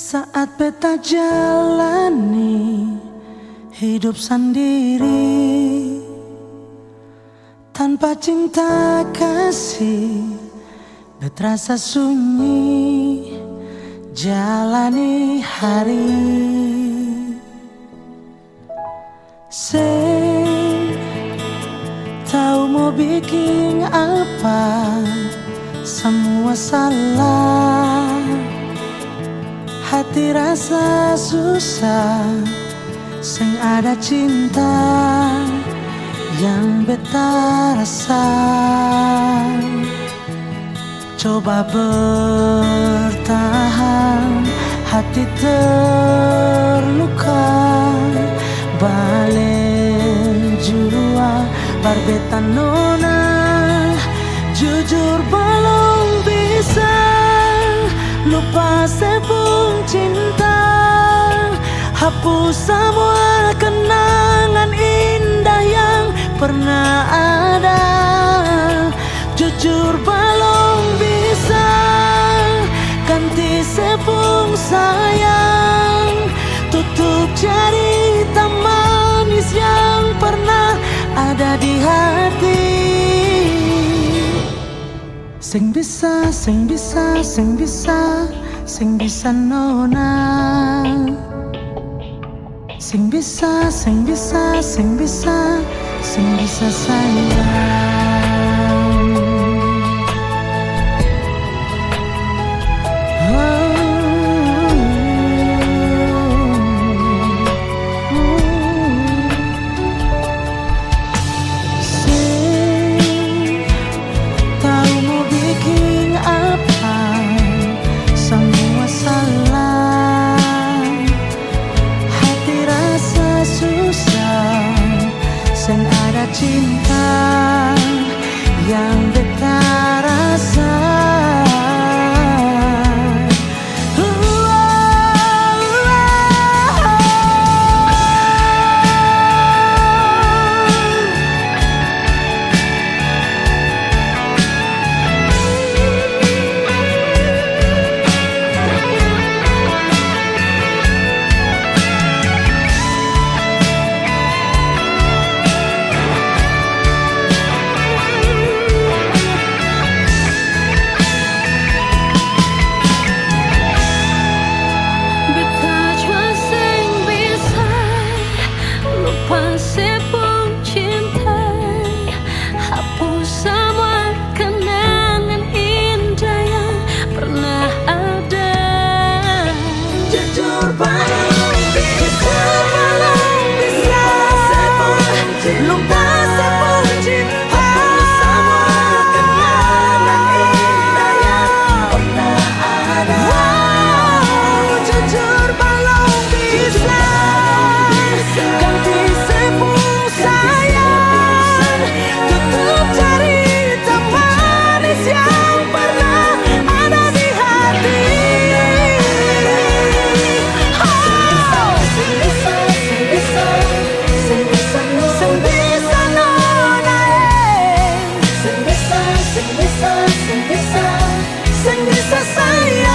Saat beta jalani hidup sendiri tanpa cinta kasih, berasa sunyi jalani hari. Sing tahu mau bikin apa, semua salah. Hati rasa susah, sing ada cinta yang beta rasa. Coba bertahan, hati terluka, balen jua barbeta nona. Jujur belum bisa lupa sepung cinta, hapus semua kenangan indah yang pernah ada. Jujur belum bisa ganti sepung sayang, tutup cerita manis yang pernah ada di hati. Sing bisa, sing bisa, sing bisa, sing bisa nona. Sing bisa, sing bisa, sing bisa, sing bisa sayang. Sing ada cinta yang beta rasa. Sepung cinta, hapus semua kenangan indah yang pernah ada. Jujur belum bisa lupa sepung cinta, hapus semua kenangan indah yang pernah ada. Jujur belum bisa ganti sing bisa sayang.